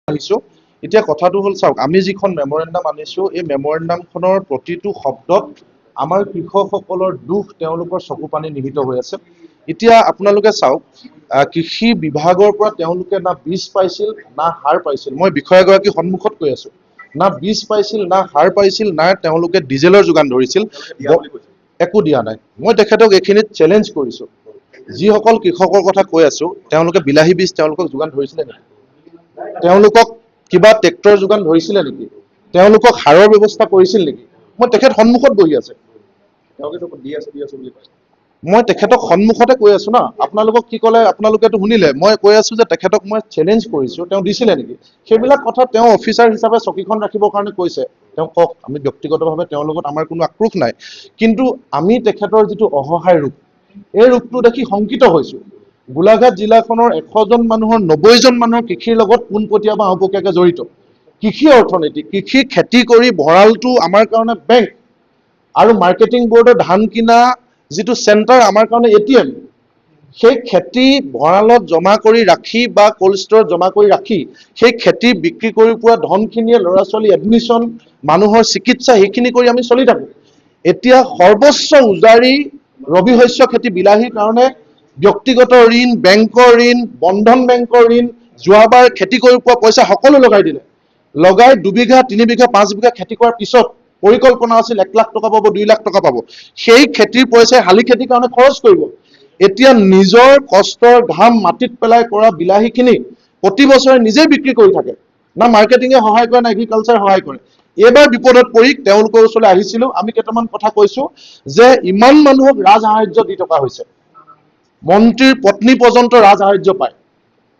আহিছো এতিয়া কথাটো হ'ল চাওক আমি যিখন মেমৰেণ্ডাম আনিছো এই মেমৰেণ্ডামখনৰ প্ৰতিটো শব্দত আমাৰ কৃষকসকলৰ দুখ তেওঁলোকৰ চকু পানী নিহিত হৈ আছে এতিয়া আপোনালোকে চাওক কৃষি বিভাগৰ পৰা তেওঁলোকে না বীজ পাইছিল না সাৰ পাইছিল মই বিষয়াগৰাকী সন্মুখত কৈ আছো না বীজ পাইছিল না সাৰ পাইছিল না তেওঁলোকে ডিজেলৰ যোগান ধৰিছিল একো দিয়া নাই মই তেখেতক এইখিনিত চেলেঞ্জ কৰিছো যিসকল কৃষকৰ কথা কৈ আছো তেওঁলোকে বিলাহী বীজ তেওঁলোকক যোগান ধৰিছিলে নেকি তেওঁলোকক কিবা ট্ৰেক্টৰ যোগান ধৰিছিলে নেকি তেওঁলোকক সাৰৰ ব্যৱস্থা কৰিছিল নেকি মই তেখেত সন্মুখত বহি আছে মই তেখেতক সন্মুখতে কৈ আছো না আপোনালোকক কি ক'লে আপোনালোকেতো শুনিলে মই কৈ আছো যে তেখেতক মই চেলেঞ্জ কৰিছো তেওঁ দিছিলে নেকি সেইবিলাক কথা তেওঁ অফিচাৰ হিচাপে চকীখন ৰাখিবৰ কাৰণে কৈছে তেওঁ কওক আমি ব্যক্তিগতভাৱে তেওঁৰ লগত আমাৰ কোনো আক্ৰোশ নাই কিন্তু আমি তেখেতৰ যিটো অসহায় ৰূপ এই ৰূপটো দেখি শংকিত হৈছো গোলাঘাট জিলাখনৰ 100 জন মানুহৰ 90 জন মানুহৰ কৃষিৰ লগত পোনপটীয়া বা আওপকীয়াকৈ জড়িত কৃষি অৰ্থনীতি কৃষি খেতি কৰি ভঁৰালটো আমাৰ কাৰণে বেংক আৰু মাৰ্কেটিং বোৰ্ডৰ ধান কিনা যিটো চেণ্টাৰ আমাৰ কাৰণে এটিএম সেই খেতি ভঁৰালত জমা কৰি ৰাখি বা কোল্ড ষ্টৰত জমা কৰি ৰাখি সেই খেতি বিক্ৰী কৰি পোৱা ধনখিনিয়ে ল'ৰা ছোৱালী এডমিশ্যন মানুহৰ চিকিৎসা সেইখিনি কৰি আমি চলি থাকো এতিয়া সৰ্বোচ্চ উজাৰি ৰবি শস্য খেতি বিলাহীৰ কাৰণে ব্যক্তিগত ঋণ বেংকৰ ঋণ বন্ধন বেংকৰ ঋণ যোৱাবাৰ খেতি কৰি পোৱা পইচা সকলো লগাই দিলে লগাই 2 বিঘা 3 বিঘা 5 বিঘা খেতি কৰাৰ পিছত পৰিকল্পনা আছিল 1 লাখ টকা পাব 2 লাখ টকা পাব সেই খেতিৰ পইচাই হালি খেতিৰ কাৰণে খৰচ কৰিব এতিয়া নিজৰ কষ্টৰ ঘাম মাটিত পেলাই কৰা বিলাহীখিনি প্ৰতি বছৰে নিজে বিক্ৰী কৰি থাকে না মাৰ্কেটিঙে সহায় কৰে না এগ্ৰিকালচাৰ সহায় কৰে এবাৰ বিপদত পৰি তেওঁলোকৰ ওচৰলৈ আহিছিলো আমি কেইটামান কথা কৈছো যে ইমান মানুহক ৰাজসাহায্য দি থকা হৈছে মন্ত্ৰীৰ পত্নী পৰ্যন্ত ৰাজসাহায্য পায়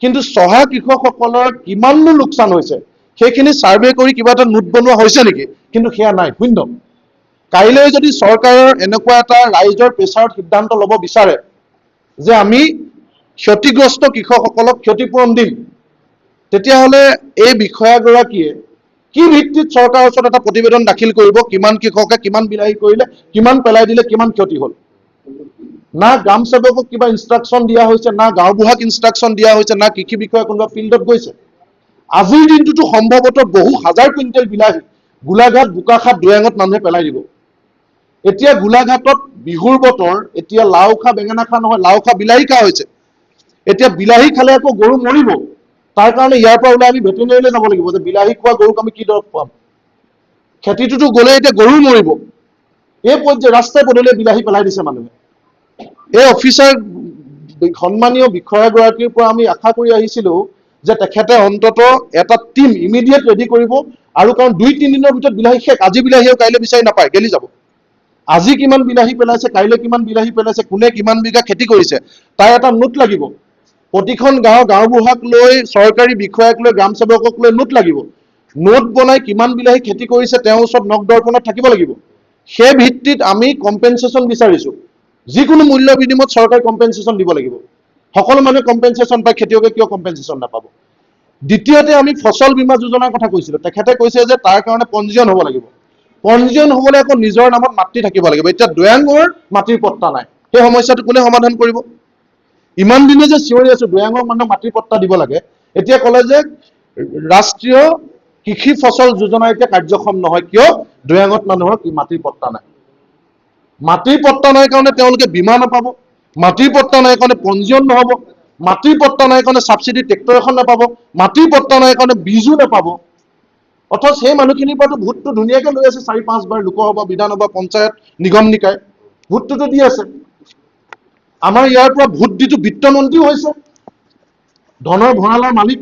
কিন্তু সহায় কৃষকসকলৰ কিমাননো লোকচান হৈছে সেইখিনি সাৰ্ভে কৰি কিবা এটা নোট বনোৱা হৈছে নেকি কিন্তু সেয়া নাই শূন্য কাইলৈ যদি চৰকাৰৰ এনেকুৱা এটা ৰাইজৰ প্ৰেছাৰত সিদ্ধান্ত ল'ব বিচাৰে যে আমি ক্ষতিগ্ৰস্ত কৃষকসকলক ক্ষতিপূৰণ দিম তেতিয়াহ'লে এই বিষয়াগৰাকীয়ে কি ভিত্তিত চৰকাৰৰ ওচৰত এটা প্ৰতিবেদন দাখিল কৰিব কিমান কৃষকে কিমান বিলাহী কৰিলে কিমান পেলাই দিলে কিমান ক্ষতি হ'ল না গ্ৰাম সেৱকক কিবা ইনষ্ট্ৰাকশন দিয়া হৈছে না গাঁওবুঢ়াক ইনষ্ট্ৰাকশন দিয়া হৈছে না কৃষি বিষয়া কোনোবা ফিল্ডত গৈছে আজিৰ দিনটোতো সম্ভৱতঃ বহু হাজাৰ কুইণ্টেল বিলাহী গোলাঘাট বোকাখাত দৈয়াঙত মানুহে পেলাই দিব এতিয়া গোলাঘাটত বিহুৰ বতৰ এতিয়া লাও খা বেঙেনা খা নহয় লাও খা বিলাহী খা হৈছে এতিয়া বিলাহী খালে আকৌ গৰু মৰিব তাৰ কাৰণে ইয়াৰ পৰা ওলাই আমি ভেটেৰিনেৰীলৈ যাব লাগিব যে বিলাহী খোৱা গৰুক আমি কি দৰৱ খুৱাম খেতিটোতো গ'লে এতিয়া গৰু মৰিব এই পৰ্যায়ে ৰাস্তাই পদূলিয়ে বিলাহী পেলাই দিছে মানুহে এই অফিচাৰ সন্মানীয় বিষয়াগৰাকীৰ পৰা আমি আশা কৰি আহিছিলো যে তেখেতে অন্তত এটা টিম ইমিডিয়েট ৰেডি কৰিব আৰু কাৰণ 2-3 দিনৰ ভিতৰত বিলাহী শেষ আজি বিলাহীও কাইলৈ বিচাৰি নাপায় গেলি যাব আজি কিমান বিলাহী পেলাইছে কাইলৈ কিমান বিলাহী পেলাইছে কোনে কিমান বিঘা খেতি কৰিছে তাৰ এটা নোট লাগিব প্ৰতিখন গাঁওবুঢ়াক লৈ চৰকাৰী বিষয়াক লৈ গ্ৰাম সেৱকক লৈ নোট লাগিব নোট বনাই কিমান বিলাহী খেতি কৰিছে তেওঁৰ ওচৰত নখ দৰ্পণত থাকিব লাগিব সেই ভিত্তিত আমি কম্পেনচেশ্যন বিচাৰিছো যিকোনো মূল্য বিনিময়ত চৰকাৰে কম্পেনচেশ্যন দিব লাগিব সকলো মানুহে কম্পেনচেশ্যন পায় খেতিয়কে কিয় কম্পেনচেশ্যন নাপাব দ্বিতীয়তে আমি ফসল বীমা যোজনাৰ কথা কৈছিলো তেখেতে কৈছে যে তাৰ কাৰণে পঞ্জীয়ন হ'ব লাগিব পঞ্জীয়ন হ'বলৈ আকৌ নিজৰ নামত মাটি থাকিব লাগিব এতিয়া দৈয়াঙৰ মাটিৰ পট্টা নাই সেই সমস্যাটো কোনে সমাধান কৰিব ইমান দিনে যে চিঞৰি আছো দৈয়াঙৰ মানুহক মাটিৰ পট্টা দিব লাগে এতিয়া ক'লে যে ৰাষ্ট্ৰীয় কৃষি ফসল যোজনা এতিয়া কাৰ্যক্ষম নহয় কিয় দৈয়াঙত মানুহৰ মাটিৰ পট্টা নাই মাটিৰ পট্টা নাই কাৰণে তেওঁলোকে বীমা নাপাব মাটিৰ পট্টা নাই কাৰণে পঞ্জীয়ন নহব মাটিৰ পট্টা নাই কাৰণে সাবসিডি ট্ৰেক্টৰ এখন নাপাব মাটিৰ পট্টা নাই কাৰণে বীজো নাপাব অথচ সেই মানুহখিনিৰ পৰাটো ভোটটো ধুনীয়াকৈ লৈ আছে 4-5 বাৰ লোকসভা বিধানসভা পঞ্চায়ত নিগম নিকায় ভোটটোতো দি আছে আমাৰ ইয়াৰ পৰা ভোট দিটো বিত্তমন্ত্ৰীও হৈছে ধনৰ ভঁৰালৰ মালিক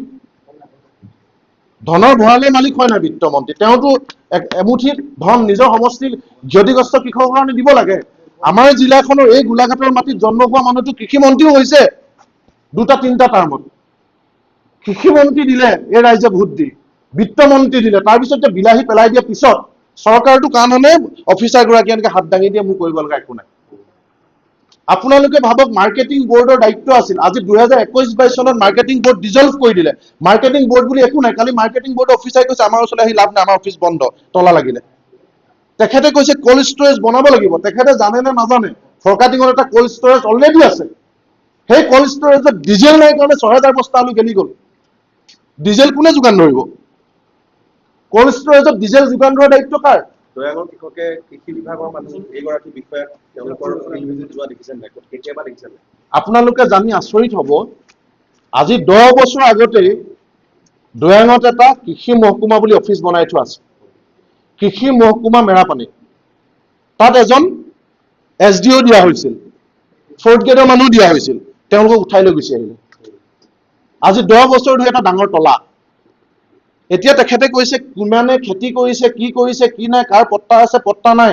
হয় না বিত্তমন্ত্ৰী তেওঁতো এমুঠি ধন নিজৰ সমষ্টিৰ ক্ষতিগ্ৰস্ত কৃষকৰ কাৰণে দিব লাগে আমাৰ জিলাখনৰ এই গোলাঘাটৰ মাটিত জন্ম হোৱা মানুহটো কৃষি মন্ত্ৰীও হৈছে 2-3টা টাৰ্মত কৃষি মন্ত্ৰী দিলে এই ৰাইজে ভোট দি বিত্তমন্ত্ৰী দিলে তাৰ পিছত বিলাহী পেলাই দিয়া পিছত চৰকাৰটো কাননে অফিচাৰ গৰাকী এনেকৈ হাত দাঙি দিয়ে মোৰ কৰিব লগা একো নাই আপোনালোকে ভাবক মাৰ্কেটিং বোৰ্ডৰ দায়িত্ব আছিল আজি 2021-22 চনত মাৰ্কেটিং বোৰ্ড ডিজলভ কৰি দিলে মাৰ্কেটিং বোৰ্ড বুলি একো নাই কালি মাৰ্কেটিং বোৰ্ড অফিচাৰে কৈছে আমাৰ ওচৰলৈ আহি লাভ নাই আমাৰ অফিচ বন্ধ তলা লাগিলে তেখেতে কৈছে কোল্ড ষ্টৰেজ বনাব লাগিব তেখেতে জানে নে নাজানে ফৰকাটিঙত এটা কোল্ড ষ্টৰেজ অলৰেডি আছে সেই কোল্ড ষ্টৰেজত ডিজেল নাই কাৰণে 6000 বস্তা আলু গেলি গ'ল ডিজেল কোনে যোগান ধৰিব? কোল্ড ষ্টৰেজত ডিজেল যোগান ধৰাৰ দায়িত্ব কাৰ? দৈয়াঙৰ কৃষকে কৃষি বিভাগৰ মানুহ এইগৰাকী বিষয়াক তেওঁলোকৰ ফিল্ড যোৱা দেখিছে নাই? কেতিয়াবা দেখিছে নাই? আপোনালোকে জানি আচৰিত হ'ব, আজি 10 বছৰ আগতেই দৈয়াঙত এটা কৃষি মহকুমা বুলি অফিচ বনাই থোৱা আছে। কৃষি মহকুমা মেৰাপানী, তাত এজন SDO দিয়া হৈছিল, 4th গ্ৰেডৰ মানুহ দিয়া হৈছিল, তেওঁলোকক উঠাই লৈ গুচি আহিলে। আজি 10 বছৰ ধৰি এটা ডাঙৰ তলা। এতিয়া তেখেতে কৈছে কিমানে খেতি কৰিছে, কি নাই, কাৰ পট্টা আছে পট্টা নাই,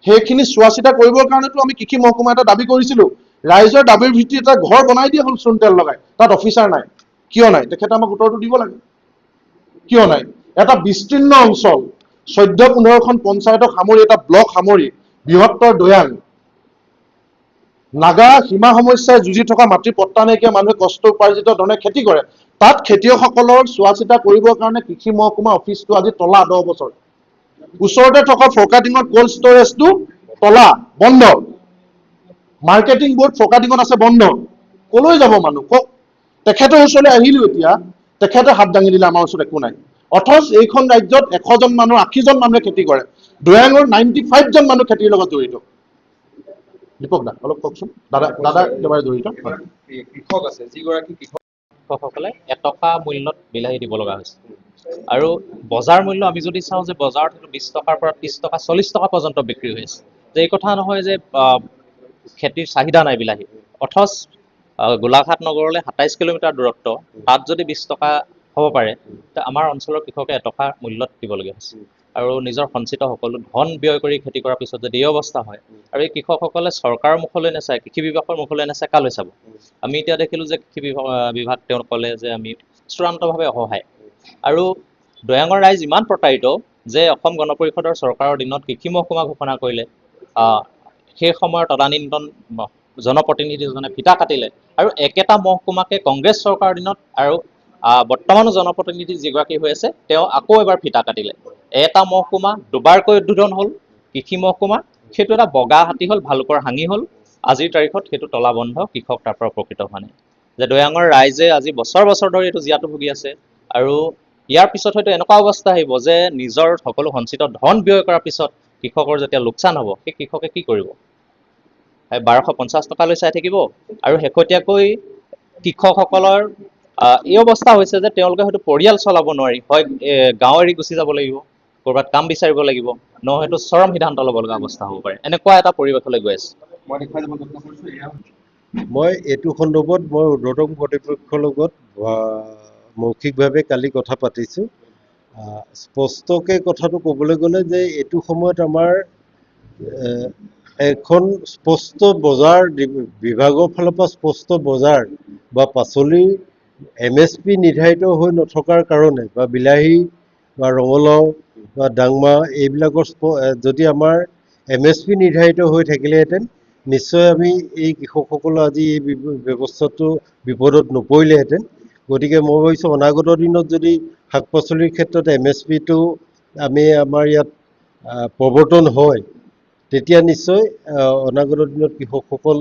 সেইখিনি চোৱা চিতা কৰিবৰ কাৰণেতো আমি কৃষি মহকুমা এটা দাবী কৰিছিলো। ৰাইজৰ দাবীৰ ভিত্তিত এটা ঘৰ বনাই দিয়া হ'ল চূণ তেল লগাই, তাত অফিচাৰ নাই। কিয় নাই? তেখেতে আমাক উত্তৰটো দিব লাগে। কিয় নাই? এটা বিস্তীৰ্ণ অঞ্চল, 14-15খন পঞ্চায়তক সামৰি, এটা ব্লক সামৰি বৃহত্তৰ দৈয়াং, নাগা সীমা সমস্যাই যুঁজি থকা মাটিৰ পট্টা নাইকিয়া মানুহে কষ্ট উপাৰ্জিত ধৰণে খেতি কৰে, তাত খেতিয়কসকলৰ চোৱা চিতা কৰিবৰ কাৰণে কৃষি মহকুমা অফিচটো আজি তলা 10 বছৰ। ওচৰতে থকা ফৰকাটিঙত কোল্ড ষ্টৰেজটো তলা, বন্ধ। মাৰ্কেটিং বোৰ্ড ফৰকাটিঙত আছে, বন্ধ। কলৈ যাব মানুহ কওক? তেখেতৰ ওচৰলৈ আহিলো, এতিয়া তেখেতে হাত দাঙি দিলে, আমাৰ ওচৰত একো নাই। অথচ এইখন ৰাজ্যত 100জন মানুহ, 80জন মানুহে খেতি কৰে। দৈয়াঙৰ 95 জন মানুহ খেতিৰ লগত জড়িত। দীপক দা অলপ কওকচোন। দাদা একেবাৰে জড়িত। কৃষক আছে, যিগৰাকী কৃষকসকলে এটকা মূল্যত বিলাহী দিব লগা হৈছে। আৰু বজাৰ মূল্য আমি যদি চাওঁ যে বজাৰত 20 টকাৰ পৰা 30 টকা 40 টকা পৰ্যন্ত বিক্ৰী হৈ আছে। যে এই কথা নহয় যে খেতিৰ চাহিদা নাই বিলাহী। অথচ গোলাঘাট নগৰলৈ 27 কিলোমিটাৰ দূৰত্ব, তাত যদি 20 টকা হ'ব পাৰে, আমাৰ অঞ্চলৰ কৃষকে এটকা মূল্যত দিবলগীয়া হৈছে। আৰু নিজৰ সঞ্চিত সকলো ধন ব্যয় কৰি খেতি কৰাৰ পিছত যদি এই অৱস্থা হয়, আৰু এই কৃষকসকলে চৰকাৰৰ মুখলৈ নাচায়, কৃষি বিভাগৰ মুখলৈ নাচায়, কালৈ চাব? আমি এতিয়া দেখিলোঁ যে কৃষি বিভাগ তেওঁ ক'লে যে আমি চূড়ান্তভাৱে অসহায়। আৰু দৈয়াঙৰ ৰাইজ ইমান প্ৰতাৰিত যে অসম গণ পৰিষদৰ চৰকাৰৰ দিনত কৃষি মহকুমা ঘোষণা কৰিলে, সেই সময়ৰ তদানীন্তন জনপ্ৰতিনিধিজনে ফিতা কাটিলে, আৰু একেটা মহকুমাকে কংগ্ৰেছ চৰকাৰৰ দিনত আৰু বৰ্তমানো জনপ্ৰতিনিধি যিগৰাকী হৈ আছে তেওঁ আকৌ এবাৰ ফিতা কাটিলে। এটা মহকুমা দুবাৰকৈ উদ্বোধন হ'ল, কৃষি মহকুমা, সেইটো এটা বগা হাতী হ'ল, ভালুকৰ হাঙি হ'ল। আজিৰ তাৰিখত সেইটো তলা বন্ধ, কৃষক তাৰ পৰা উপকৃত হোৱা নাই। যে দৈয়াঙৰ ৰাইজে আজি বছৰ বছৰ ধৰি এইটো জীয়াতু ভুগি আছে, আৰু ইয়াৰ পিছত হয়তো এনেকুৱা অৱস্থা আহিব যে নিজৰ সকলো সঞ্চিত ধন ব্যয় কৰাৰ পিছত কৃষকৰ যেতিয়া লোকচান হ'ব, সেই কৃষকে কি কৰিব? 1250 টকালৈ চাই থাকিব। আৰু শেহতীয়াকৈ কৃষকসকলৰ এই অৱস্থা হৈছে যে তেওঁলোকে হয়তো পৰিয়াল চলাব নোৱাৰি, হয় গাঁও এৰি গুচি যাব লাগিব, ক'ৰবাত কাম বিচাৰিব লাগিব, নহয়তো চৰম সিদ্ধান্ত ল'ব লগা অৱস্থা হ'ব পাৰে। এনেকুৱা এটা পৰিৱেশলৈ গৈ আছে। মই দেখুৱাই যাব যত্ন কৰিছোঁ, এয়া মই এইটো সন্দৰ্ভত মই ঊৰ্ধ্বতম কৰ্তৃপক্ষৰ লগত মৌখিকভাৱে কালি কথা পাতিছোঁ। স্পষ্টকৈ কথাটো ক'বলৈ গ'লে যে এইটো সময়ত আমাৰ এখন স্পষ্ট বজাৰ, বিভাগৰ ফালৰ পৰা স্পষ্ট বজাৰ বা পাচলিৰ MSP নিৰ্ধাৰিত হৈ নথকাৰ কাৰণে, বা বিলাহী বা ৰঙালাও বা ডাংমা এইবিলাকৰ যদি আমাৰ MSP নিৰ্ধাৰিত হৈ থাকিলেহেঁতেন, নিশ্চয় আমি এই কৃষকসকলৰ আজি এই ব্যৱস্থাটো বিপদত নপৰিলেহেঁতেন। গতিকে মই ভাবিছোঁ অনাগত দিনত যদি শাক পাচলিৰ ক্ষেত্ৰত MSPটো আমাৰ ইয়াত প্ৰৱৰ্তন হয়, তেতিয়া নিশ্চয় অনাগত দিনত কৃষকসকল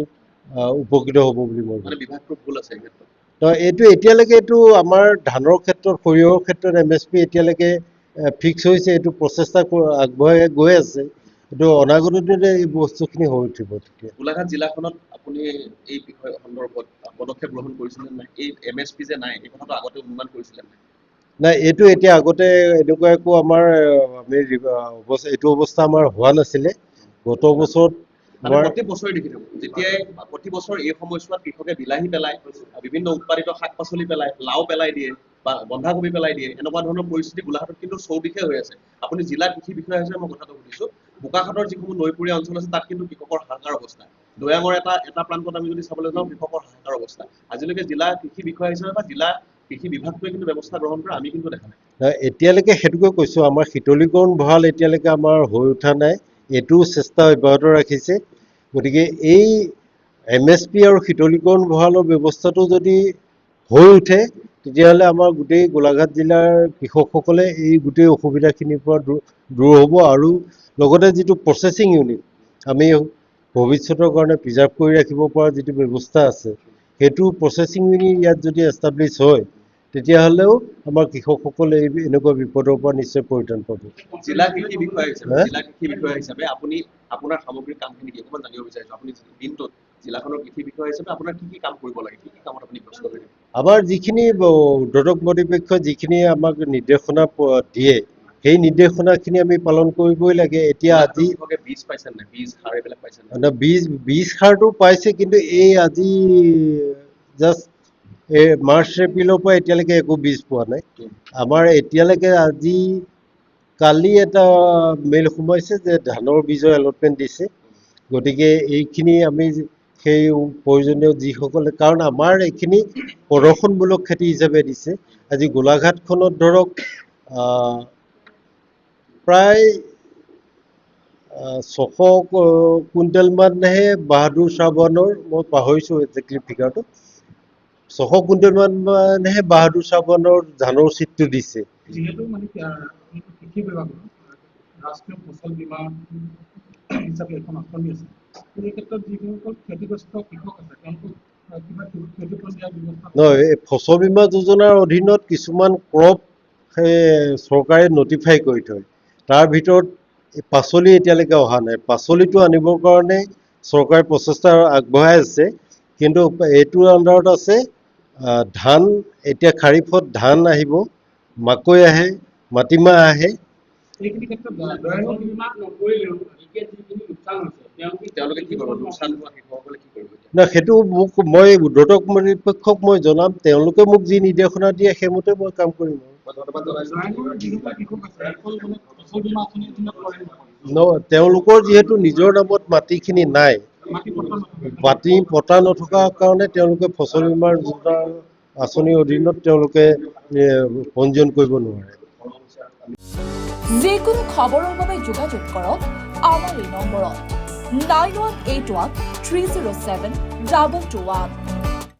উপকৃত হ'ব বুলি মই ভাবোঁ। বিভাগটোৰ ভুল আছে এই ক্ষেত্ৰত। এইটো এতিয়ালৈকে এইটো আমাৰ ধানৰ ক্ষেত্ৰত, সৰিয়হৰ ক্ষেত্ৰত MSP এতিয়ালৈকে ফিক্স হৈছে, এইটো প্ৰচেষ্টা আগবঢ়াই গৈ আছে। কিন্তু অনাগত দিনত এই বস্তুখিনি হৈ উঠিব। তেতিয়া গোলাঘাট জিলাখনত আপুনি এই বিষয় সন্দৰ্ভত পদক্ষেপ গ্ৰহণ কৰিছিলে নাই? এই MSP যে নাই, এই কথাটো আগতে অনুমান কৰিছিলে নাই? নাই, এইটো এতিয়া আগতে এনেকুৱা একো আমাৰ এইটো অৱস্থা আমাৰ হোৱা নাছিলে। গত বছৰত প্ৰতি বছৰে দেখি থাকোঁ, যেতিয়াই প্ৰতি বছৰ এই সময়ছোৱাত কৃষকে বিলাহী পেলায়, বিভিন্ন উৎপাদিত শাক পাচলি পেলায়, লাও পেলাই দিয়ে বা বন্ধাকবি পেলাই দিয়ে, এনেকুৱা ধৰণৰ পৰিস্থিতি গোলাঘাটত কিন্তু চৌদিশে হৈ আছে। আপুনি জিলা কৃষি বিষয়া হিচাপে মই কথাটো সুধিছোঁ, বোকাখাতৰ যিসমূহ নৈপৰীয়া অঞ্চল আছে তাত কিন্তু কৃষকৰ হাহাকাৰ অৱস্থা। দৈয়াঙৰ এটা প্ৰান্তত আমি যদি চাবলৈ যাওঁ, কৃষকৰ হাহাকাৰ অৱস্থা। আজিলৈকে জিলা কৃষি বিষয়া হিচাপে বা জিলা কৃষি বিভাগটোৱে কিন্তু ব্যৱস্থা গ্ৰহণ কৰা আমি কিন্তু দেখা নাই। এতিয়ালৈকে সেইটোকে কৈছোঁ, আমাৰ শীতলীকৰণ ভঁৰাল এতিয়ালৈকে আমাৰ হৈ উঠা নাই। এইটো চেষ্টা অব্যাহত ৰাখিছে। গতিকে এই MSP আৰু শীতলীকৰণ ভঁৰালৰ ব্যৱস্থাটো যদি হৈ উঠে, তেতিয়াহ'লে আমাৰ গোটেই গোলাঘাট জিলাৰ কৃষকসকলে এই গোটেই অসুবিধাখিনিৰ পৰা দূৰ হ'ব। আৰু লগতে যিটো প্ৰচেছিং ইউনিট আমি ভৱিষ্যতৰ কাৰণে প্ৰিজাৰ্ভ কৰি ৰাখিব পৰা যিটো ব্যৱস্থা আছে, সেইটো প্ৰচেছিং ইউনিট ইয়াত যদি এষ্টাব্লিছ হয়, তেতিয়াহ'লেও আমাৰ কৃষকসকলে এনেকুৱা বিপদৰ পৰা নিশ্চয় পৰিত্ৰাণ পাব। জিলা কৃষি বিষয়া হিচাপে হে? জিলা কৃষি বিষয়া হিচাপে আপুনি আপোনাৰ সামগ্ৰিক কামখিনি কি অকণমান জানিব বিচাৰিছো। আপুনি দিনটোত জিলাখনৰ কৃষি বিষয়া হিচাপে আপোনাৰ কি কাম কৰিব লাগে, কি কামত আপুনি ব্যস্ত হৈ থাকে? আমাৰ যিখিনি উদ্যোগ কৰ্তৃপক্ষই যিখিনি আমাক নিৰ্দেশনা দিয়ে, সেই নিৰ্দেশনাখিনি আমি পালন কৰিবই লাগে। এতিয়া আজি কৃষকে বীজ পাইছে নাই, বীজ সাৰ এইবিলাক পাইছে নাই? বীজ সাৰটো পাইছে, কিন্তু এই আজি জাষ্ট এই মাৰ্চ এপ্ৰিলৰ পৰা এতিয়ালৈকে একো বীজ পোৱা নাই। আমাৰ এতিয়ালৈকে আজি কালি এটা মেইল সোমাইছে যে ধানৰ বীজৰ এলটমেণ্ট দিছে। গতিকে এইখিনি আমি সেই প্ৰয়োজনীয় যিসকলে, কাৰণ আমাৰ এইখিনি প্ৰদৰ্শনমূলক খেতি হিচাপে দিছে। আজি গোলাঘাটখনত ধৰক প্ৰায় 600 কুইণ্টেল মানহে বাহাদুৰ চাহবানৰ, মই পাহৰিছোঁ একজেক্টলি ফিগাৰটো, 600 কুইণ্টেল মানহে বাহাদুৰ চাহবানৰ ধানৰ চিটটো দিছে। যিহেতু মানে কৃষি বিভাগৰ ৰাষ্ট্ৰীয় ফচল বীমা হিচাপে এখন আঁচনি আছে, এই ক্ষেত্ৰত যিসকল ক্ষতিগ্ৰস্ত কৃষক আছে তেওঁলোকক কিবা ক্ষতিপূৰণ দিয়াৰ ব্যৱস্থা নহয়, এই ফচল বীমা যোজনাৰ অধীনত কিছুমান ক্ৰপ চৰকাৰে নটিফাই কৰি থয়। তাৰ ভিতৰত পাচলি এতিয়ালৈকে অহা নাই। পাচলিটো আনিবৰ কাৰণে চৰকাৰে প্ৰচেষ্টা আগবঢ়াই আছে, কিন্তু এইটোৰ আণ্ডাৰত আছে ধান। এতিয়া খাৰিফত ধান আহিব, মাকৈ আহে, মাটিমাহ আহে। এইখিনি ক্ষেত্ৰত দয়াংগ বীমা নকৰিলেও এতিয়া যিখিনি লোকচান হৈছে তেওঁলোকে কি কৰিব? লোকচান হোৱা কৃষকসকলে কি কৰিব এতিয়া? না, সেইটো মই উদ্যোগ কৰ্তৃপক্ষক মই জনাম। তেওঁলোকে মোক যি নিৰ্দেশনা দিয়ে সেইমতে মই কাম কৰিম। মই ধন্যবাদ জনাইছো। দয়াংগৰ যিসকল কৃষক আছে অকল মানে ফচল বীমা আঁচনিৰ অধীনত কৰে তেওঁলোকৰ যিহেতু নিজৰ নামত মাটিখিনি নাই, মাটি পত্ৰ নথকা মাটি পতা নথকা কাৰণে তেওঁলোকে ফচল বীমাৰ যোজনাৰ আঁচনিৰ অধীনত তেওঁলোকে পঞ্জীয়ন কৰিব নোৱাৰে। যিকোনো খবৰৰ বাবে যোগাযোগ কৰক আমাৰ এই নম্বৰত 9181 307 221।